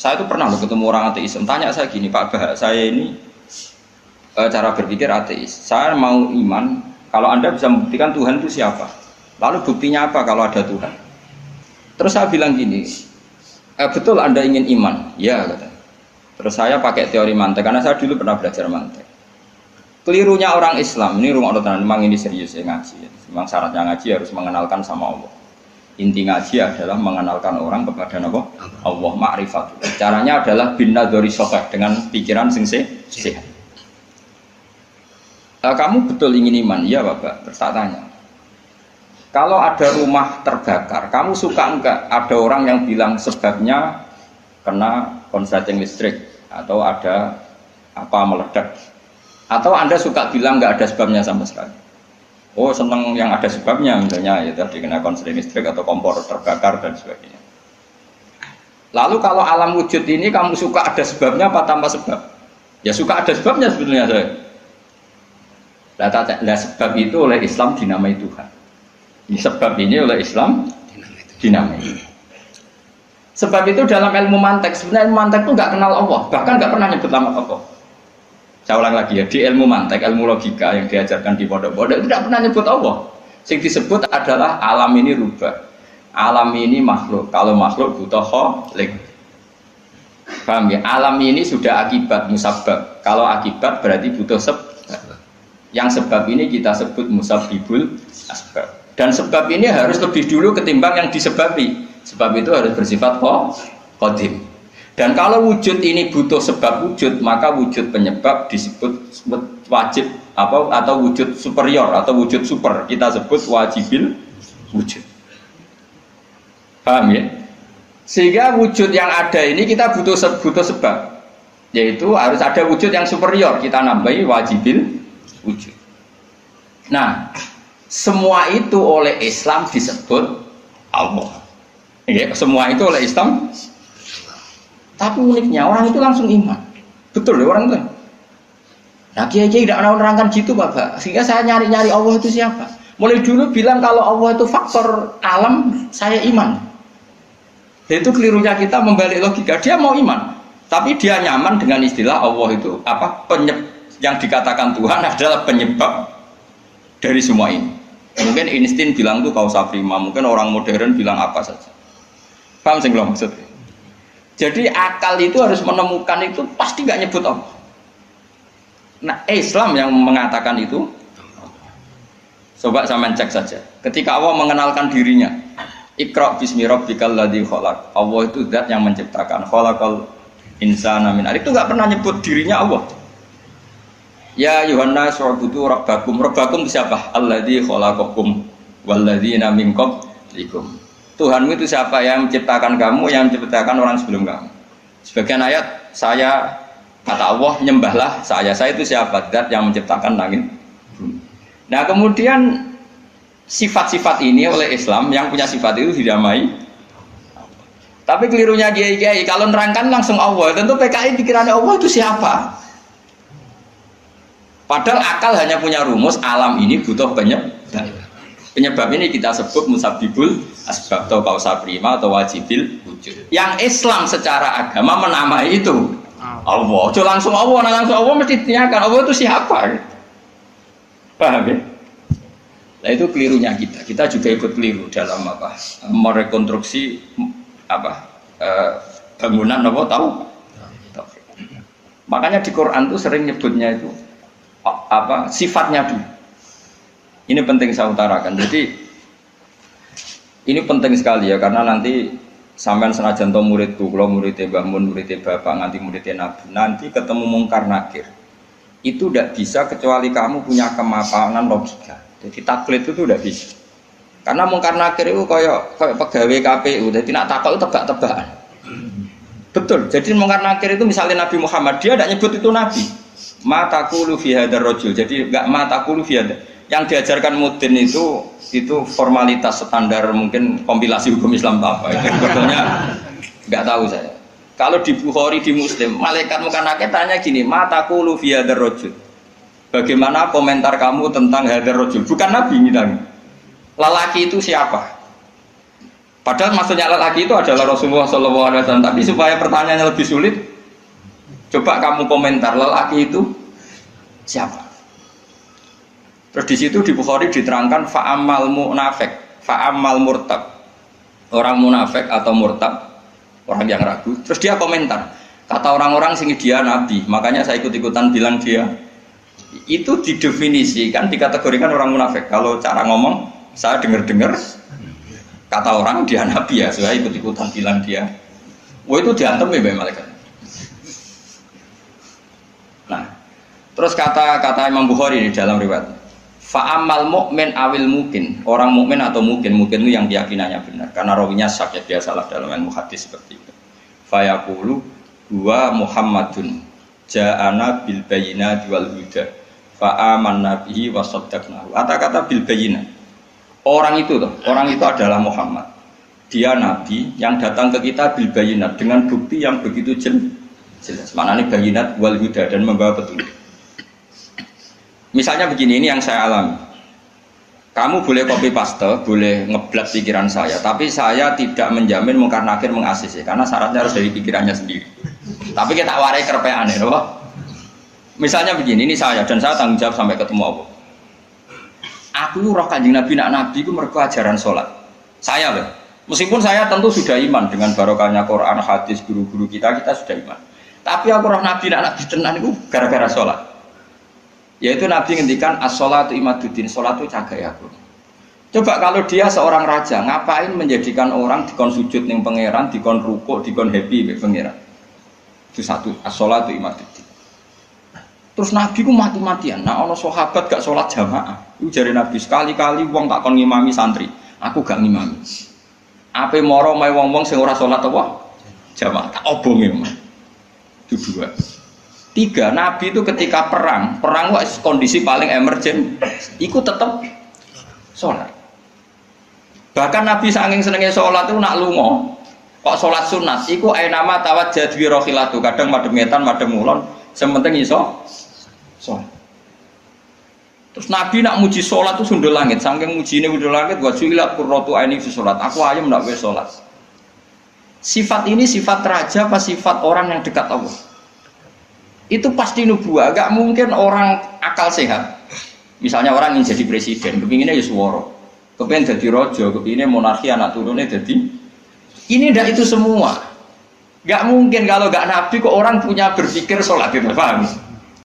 Saya itu pernah loh ketemu orang ateis, tanya saya gini, Pak Bah, saya ini cara berpikir ateis. Saya mau iman, kalau Anda bisa membuktikan Tuhan itu siapa? Lalu buktinya apa kalau ada Tuhan? Terus saya bilang gini, betul Anda ingin iman? Ya, kata. Terus saya pakai teori mantek, karena saya dulu pernah belajar mantek. Kelirunya orang Islam, ini rumah Allah, memang ini serius ya ngaji. Memang syaratnya ngaji harus mengenalkan sama Allah. Inti ngaji adalah mengenalkan orang kepada Allah, ma'rifatul. Caranya adalah bin nadhari shahih, dengan pikiran sing sehat. Kamu betul ingin iman? Iya Bapak. Terus tak tanya, kalau ada rumah terbakar, kamu suka enggak ada orang yang bilang sebabnya kena konsleting listrik atau ada apa meledak? Atau Anda suka bilang enggak ada sebabnya sama sekali? Oh seneng yang ada sebabnya, misalnya ya tadi kena konsleting listrik atau kompor terbakar dan sebagainya. Lalu kalau alam wujud ini kamu suka ada sebabnya apa tanpa sebab? Ya suka ada sebabnya sebetulnya saya. Nah, sebab itu oleh Islam dinamai Tuhan. Sebab ini oleh Islam dinamai. Sebab itu dalam ilmu mantek, sebenarnya ilmu mantek itu nggak kenal Allah, bahkan nggak pernah nyebut nama Allah. Saya ulang lagi ya, di ilmu mantek, ilmu logika yang diajarkan di pondok-pondok itu tidak pernah nyebut Allah. Yang disebut adalah alam ini rubah, alam ini makhluk. Kalau makhluk butuh khalik. Paham ya? Alam ini sudah akibat musabbab. Kalau akibat berarti butuh sebab. Yang sebab ini kita sebut musabbibul asbab. Dan sebab ini harus lebih dulu ketimbang yang disebabi. Sebab itu harus bersifat qadim. Dan kalau wujud ini butuh sebab wujud, maka wujud penyebab disebut wajib atau wujud superior atau wujud super. Kita sebut wajibil wujud. Paham ya? Sehingga wujud yang ada ini kita butuh sebab. Yaitu harus ada wujud yang superior, kita nambahi wajibil wujud. Nah, semua itu oleh Islam disebut Allah. Ya, semua itu oleh Islam. Tapi uniknya orang itu langsung iman. Betul ya orang itu. Nah kiai-kiai tidak mau menerangkan gitu Bapak. Sehingga saya nyari-nyari Allah itu siapa. Mulai dulu bilang kalau Allah itu faktor alam, saya iman. Itu kelirunya kita membalik logika. Dia mau iman, tapi dia nyaman dengan istilah Allah itu apa? Yang dikatakan Tuhan adalah penyebab dari semua ini. Mungkin Einstein bilang itu kausa prima, mungkin orang modern bilang apa saja. Paham sih belum maksudnya? Jadi akal itu harus menemukan itu pasti nggak nyebut Allah. Nah Islam yang mengatakan itu, coba sama cek saja. Ketika Allah mengenalkan dirinya, Iqra bismi rabbikal ladzi khalaq. Allah itu zat yang menciptakan. Khalaqal insana min 'alaq. Itu nggak pernah nyebut dirinya Allah. Ya Yuhanna su'budu rabbakum. Rabbakum siapa? Alladzi khalaqakum walladzina min qablikum. Tuhanmu itu siapa? Yang menciptakan kamu, yang menciptakan orang sebelum kamu. Sebagian ayat saya kata Allah nyembahlah saya itu siapa? Zat yang menciptakan langit bumi. Nah kemudian sifat-sifat ini oleh Islam yang punya sifat itu didamai. Tapi kelirunya kiai-kiai kalau nerangkan langsung Allah, tentu PKI pikirannya Allah itu siapa? Padahal akal hanya punya rumus alam ini butuh penyebab. Penyebab ini kita sebut musabbibul asbab atau kausa prima atau wajibil wujud. Yang Islam secara agama menamai itu Allah. Jangan langsung Allah, langsung Allah mesti ditanyakan Allah itu siapa? Paham ya? Nah itu kelirunya kita. Kita juga ikut keliru dalam apa? Merekonstruksi apa? Bangunan apa tahu? Makanya di Quran tuh sering nyebutnya itu apa? Sifatnya dulu. Ini penting saya utarakan. Jadi ini penting sekali ya karena nanti sampean senajan to muridku, kalau muridnya Mbah Mun, muridnya Bapak, nganti muridnya Nabi, nanti ketemu mungkar nakir. Itu tidak bisa kecuali kamu punya kemapanan logika. Jadi taklid itu tidak bisa. Karena mungkar nakir itu kayak pegawai KPU, jadi nak takut itu tebak-tebakan. Betul. Jadi mungkar nakir itu misalnya Nabi Muhammad, dia tidak nyebut itu Nabi. Ma taqulu fi hadzal rajul. Jadi enggak ma taqulu fi hadzal. Yang diajarkan Mudin itu formalitas standar mungkin kompilasi hukum Islam apa itu sebetulnya nggak tahu saya. Kalau di Bukhari di Muslim malaikat muka nakir tanya gini, mataku fi hadzal rajul. Bagaimana komentar kamu tentang hadzal rajul? Bukan Nabi ini. Lelaki itu siapa? Padahal maksudnya lelaki itu adalah Rasulullah SAW. Tapi supaya pertanyaannya lebih sulit, coba kamu komentar lelaki itu siapa? Terus di situ di Bukhari diterangkan fa'amal munafik, fa'amal murtab. Orang munafik atau murtab, orang yang ragu. Terus dia komentar, kata orang-orang sini dia nabi, makanya saya ikut-ikutan bilang dia. Itu didefinisikan, dikategorikan orang munafik. Kalau cara ngomong, saya dengar-dengar kata orang dia nabi ya, saya ikut-ikutan bilang dia. Wah itu diantem ya malaikat. Nah, terus kata Imam Bukhari di dalam riwayat, fa'amal mu'min awil mungkin, orang mukmin atau mungkin itu yang keyakinannya benar, karena rawinya syak ya, dia salah dalam ilmu hadis seperti itu. Fayaqulu huwa Muhammadun ja'ana bil bayyinati wal huda fa'amanna bihi wa saddaqnahu. Kata-kata bil bayyinah. Orang itu adalah Muhammad. Dia nabi yang datang ke kita bil bayyinat dengan bukti yang begitu jelas. Maknanya bayyinat wal huda dan membawa petunjuk. Misalnya begini, ini yang saya alami. Kamu boleh copy paste, boleh ngeblat pikiran saya, tapi saya tidak menjamin mungkar nakir mengasisi karena syaratnya harus dari pikirannya sendiri. Tapi kita warai kerpean ya, misalnya begini, ini saya dan saya tanggung jawab sampai ketemu Allah. Aku roh Kanjeng Nabi, nak Nabi itu mergo ajaran sholat. Saya loh, meskipun saya tentu sudah iman dengan barokahnya Quran, hadis, guru-guru kita sudah iman. Tapi aku roh Nabi, nak Nabi tenan itu gara-gara sholat. Yaitu Nabi ngendikan as-sholatu imaduddin, sholat itu cagai aku. Coba kalau dia seorang raja, ngapain menjadikan orang dikon sujud ning pangeran, dikon rukuk, dikon happy mek pangeran. Itu satu, as-sholatu imaduddin. Terus Nabi ku mati-matian. Nah, ono sahabat gak sholat jamaah. Itu jari Nabi sekali-kali wong tak kon ngimami santri. Aku gak ngimami. Ape moro mae wong-wong sing ora sholat apa? Jamaah. Tak obonge. Itu dua. Tiga, Nabi itu ketika perang kondisi paling emergen, iku tetap sholat. Bahkan Nabi saking senenge sholat itu nak lunga. Kok sholat sunat? Iku ainama tawajjah bi rohilatu. Kadang madhep ngetan, madhep ngulon. Sementing iso sholat. Terus Nabi nak muji sholat itu sundul langit. Saking mujine sundul langit, wa ju'ilat qurratu aini fi sholat. Aku ayam nak wis sholat. Sifat ini sifat raja apa sifat orang yang dekat Allah? Itu pasti nubuah. Gak mungkin orang akal sehat. Misalnya orang ingin jadi presiden, kepinginnya ya suworo. Kepingin jadi rojo, kepinginnya monarki anak turunnya jadi. Ini ndak itu semua. Gak mungkin kalau gak Nabi kok orang punya berpikir sholat itu, paham?